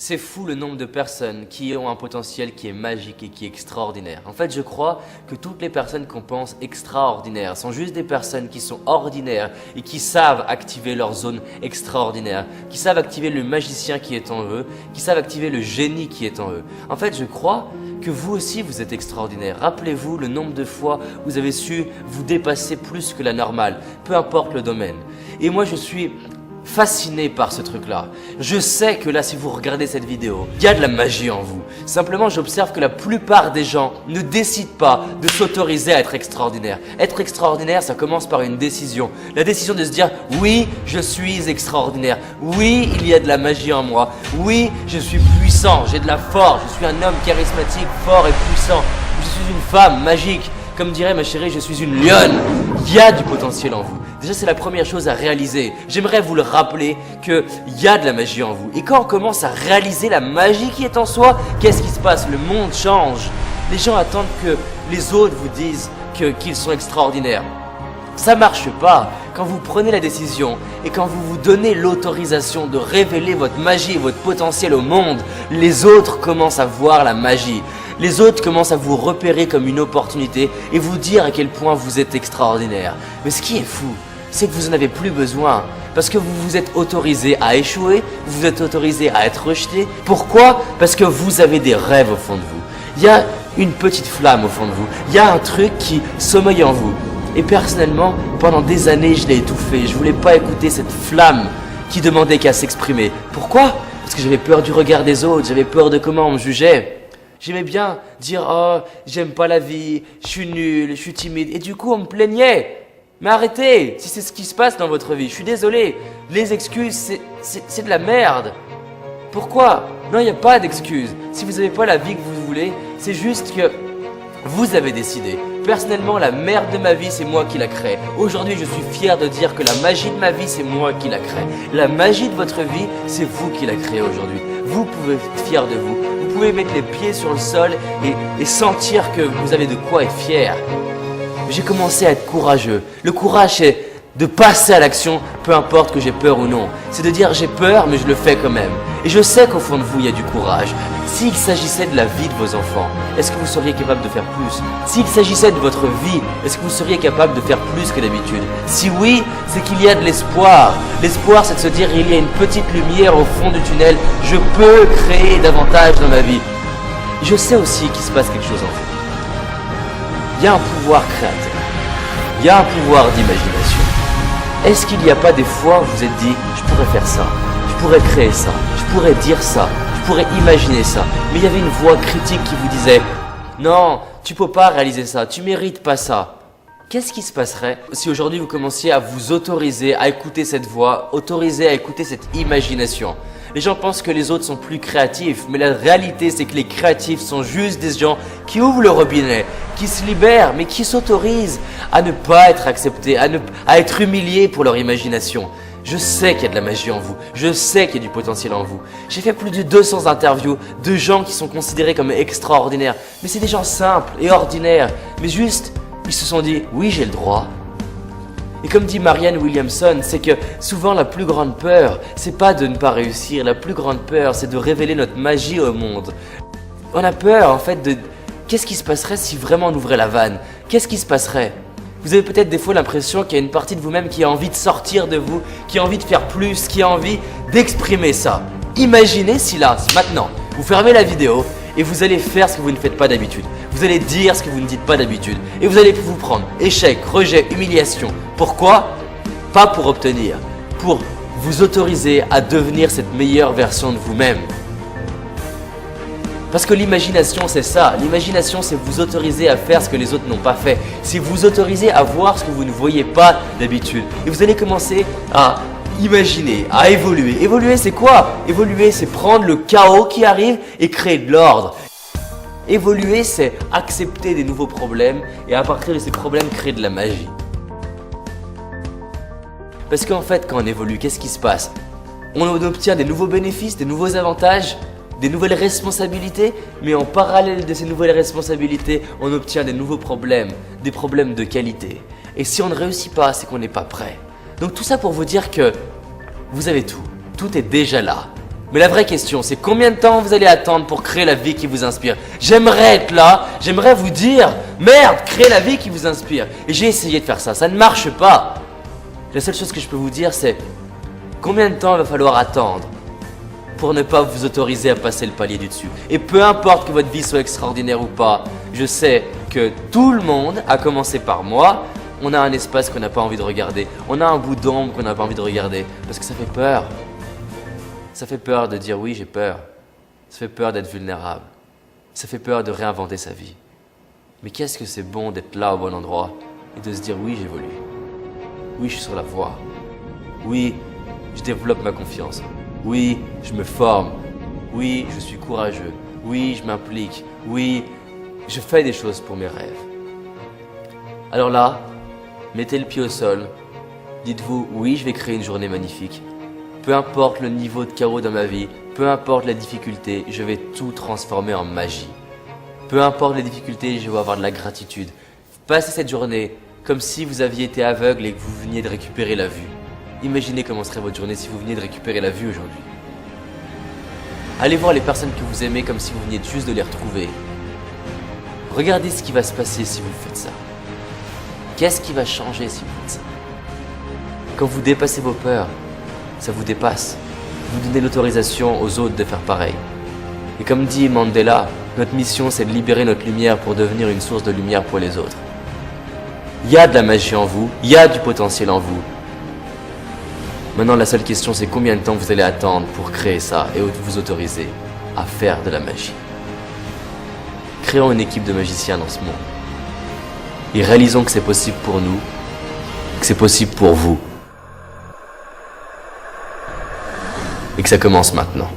C'est fou le nombre de personnes qui ont un potentiel qui est magique et qui est extraordinaire. En fait, je crois que toutes les personnes qu'on pense extraordinaires sont juste des personnes qui sont ordinaires et qui savent activer leur zone extraordinaire, qui savent activer le magicien qui est en eux, qui savent activer le génie qui est en eux. En fait, je crois que vous aussi vous êtes extraordinaire. Rappelez-vous le nombre de fois où vous avez su vous dépasser plus que la normale, peu importe le domaine. Et moi, je suis fasciné par ce truc-là. Je sais que là, si vous regardez cette vidéo, il y a de la magie en vous. Simplement, j'observe que la plupart des gens ne décident pas de s'autoriser à être extraordinaire. Être extraordinaire, ça commence par une décision. La décision de se dire, oui, je suis extraordinaire. Oui, il y a de la magie en moi. Oui, je suis puissant, j'ai de la force. Je suis un homme charismatique, fort et puissant. Je suis une femme magique. Comme dirait ma chérie, je suis une lionne. Il y a du potentiel en vous. Déjà, c'est la première chose à réaliser. J'aimerais vous le rappeler qu'il y a de la magie en vous. Et quand on commence à réaliser la magie qui est en soi, qu'est-ce qui se passe? Le monde change. Les gens attendent que les autres vous disent qu'ils sont extraordinaires. Ça marche pas. Quand vous prenez la décision et quand vous vous donnez l'autorisation de révéler votre magie et votre potentiel au monde, les autres commencent à voir la magie. Les autres commencent à vous repérer comme une opportunité et vous dire à quel point vous êtes extraordinaire. Mais ce qui est fou, c'est que vous n'en avez plus besoin. Parce que vous vous êtes autorisé à échouer, vous vous êtes autorisé à être rejeté. Pourquoi? Parce que vous avez des rêves au fond de vous. Il y a une petite flamme au fond de vous. Il y a un truc qui sommeille en vous. Et personnellement, pendant des années, je l'ai étouffé. Je voulais pas écouter cette flamme qui demandait qu'à s'exprimer. Pourquoi? Parce que j'avais peur du regard des autres, j'avais peur de comment on me jugeait. J'aimais bien dire « Oh, j'aime pas la vie, je suis nul, je suis timide » et du coup on me plaignait. Mais arrêtez, si c'est ce qui se passe dans votre vie, je suis désolé, les excuses c'est de la merde. Pourquoi? Non, il n'y a pas d'excuses. Si vous n'avez pas la vie que vous voulez, c'est juste que vous avez décidé. Personnellement, la merde de ma vie, c'est moi qui la crée. Aujourd'hui, je suis fier de dire que la magie de ma vie, c'est moi qui la crée. La magie de votre vie, c'est vous qui la créez aujourd'hui. Vous pouvez être fier de vous. Vous pouvez mettre les pieds sur le sol et sentir que vous avez de quoi être fier. J'ai commencé à être courageux. Le courage, c'est de passer à l'action, peu importe que j'ai peur ou non. C'est de dire j'ai peur, mais je le fais quand même. Et je sais qu'au fond de vous, il y a du courage. S'il s'agissait de la vie de vos enfants, est-ce que vous seriez capable de faire plus? S'il s'agissait de votre vie, est-ce que vous seriez capable de faire plus que d'habitude? Si oui, c'est qu'il y a de l'espoir. L'espoir, c'est de se dire il y a une petite lumière au fond du tunnel. Je peux créer davantage dans ma vie. Je sais aussi qu'il se passe quelque chose en vous. Il y a un pouvoir créateur. Il y a un pouvoir d'imagination. Est-ce qu'il n'y a pas des fois où vous vous êtes dit je pourrais faire ça, je pourrais créer ça, je pourrais dire ça, je pourrais imaginer ça, mais il y avait une voix critique qui vous disait non, tu peux pas réaliser ça, tu mérites pas ça. Qu'est-ce qui se passerait si aujourd'hui vous commenciez à vous autoriser à écouter cette voix, autoriser à écouter cette imagination? Les gens pensent que les autres sont plus créatifs, mais la réalité c'est que les créatifs sont juste des gens qui ouvrent le robinet, qui se libèrent, mais qui s'autorisent à ne pas être acceptés, à être humiliés pour leur imagination. Je sais qu'il y a de la magie en vous, je sais qu'il y a du potentiel en vous. J'ai fait plus de 200 interviews de gens qui sont considérés comme extraordinaires, mais c'est des gens simples et ordinaires, mais juste, ils se sont dit oui j'ai le droit. Et comme dit Marianne Williamson, c'est que souvent la plus grande peur, c'est pas de ne pas réussir, la plus grande peur, c'est de révéler notre magie au monde. On a peur en fait de qu'est-ce qui se passerait si vraiment on ouvrait la vanne? Qu'est-ce qui se passerait? Vous avez peut-être des fois l'impression qu'il y a une partie de vous-même qui a envie de sortir de vous, qui a envie de faire plus, qui a envie d'exprimer ça. Imaginez si là, maintenant, vous fermez la vidéo et vous allez faire ce que vous ne faites pas d'habitude. Vous allez dire ce que vous ne dites pas d'habitude. Et vous allez vous prendre échec, rejet, humiliation. Pourquoi? Pas pour obtenir, pour vous autoriser à devenir cette meilleure version de vous-même. Parce que l'imagination, c'est ça. L'imagination, c'est vous autoriser à faire ce que les autres n'ont pas fait. C'est vous autoriser à voir ce que vous ne voyez pas d'habitude. Et vous allez commencer à imaginer, à évoluer. Évoluer, c'est quoi? Évoluer, c'est prendre le chaos qui arrive et créer de l'ordre. Évoluer, c'est accepter des nouveaux problèmes et à partir de ces problèmes, créer de la magie. Parce qu'en fait, quand on évolue, qu'est-ce qui se passe? On obtient des nouveaux bénéfices, des nouveaux avantages, des nouvelles responsabilités, mais en parallèle de ces nouvelles responsabilités, on obtient des nouveaux problèmes, des problèmes de qualité. Et si on ne réussit pas, c'est qu'on n'est pas prêt. Donc tout ça pour vous dire que vous avez tout est déjà là. Mais la vraie question, c'est combien de temps vous allez attendre pour créer la vie qui vous inspire? J'aimerais être là, j'aimerais vous dire, merde, créez la vie qui vous inspire. Et j'ai essayé de faire ça, ça ne marche pas. La seule chose que je peux vous dire, c'est combien de temps il va falloir attendre pour ne pas vous autoriser à passer le palier du dessus. Et peu importe que votre vie soit extraordinaire ou pas, je sais que tout le monde, à commencer par moi, on a un espace qu'on n'a pas envie de regarder. On a un bout d'ombre qu'on n'a pas envie de regarder. Parce que ça fait peur. Ça fait peur de dire oui, j'ai peur. Ça fait peur d'être vulnérable. Ça fait peur de réinventer sa vie. Mais qu'est-ce que c'est bon d'être là au bon endroit et de se dire oui, j'évolue. Oui, je suis sur la voie. Oui, je développe ma confiance. Oui, je me forme. Oui, je suis courageux. Oui, je m'implique. Oui, je fais des choses pour mes rêves. Alors là, mettez le pied au sol. Dites-vous, oui, je vais créer une journée magnifique. Peu importe le niveau de chaos dans ma vie, peu importe la difficulté, je vais tout transformer en magie. Peu importe les difficultés, je vais avoir de la gratitude. Passez cette journée comme si vous aviez été aveugle et que vous veniez de récupérer la vue. Imaginez comment serait votre journée si vous veniez de récupérer la vue aujourd'hui. Allez voir les personnes que vous aimez comme si vous veniez juste de les retrouver. Regardez ce qui va se passer si vous faites ça. Qu'est-ce qui va changer si vous faites ça? Quand vous dépassez vos peurs, ça vous dépasse. Vous donnez l'autorisation aux autres de faire pareil. Et comme dit Mandela, notre mission c'est de libérer notre lumière pour devenir une source de lumière pour les autres. Il y a de la magie en vous, il y a du potentiel en vous. Maintenant la seule question c'est combien de temps vous allez attendre pour créer ça et vous autoriser à faire de la magie. Créons une équipe de magiciens dans ce monde. Et réalisons que c'est possible pour nous, que c'est possible pour vous. Et que ça commence maintenant.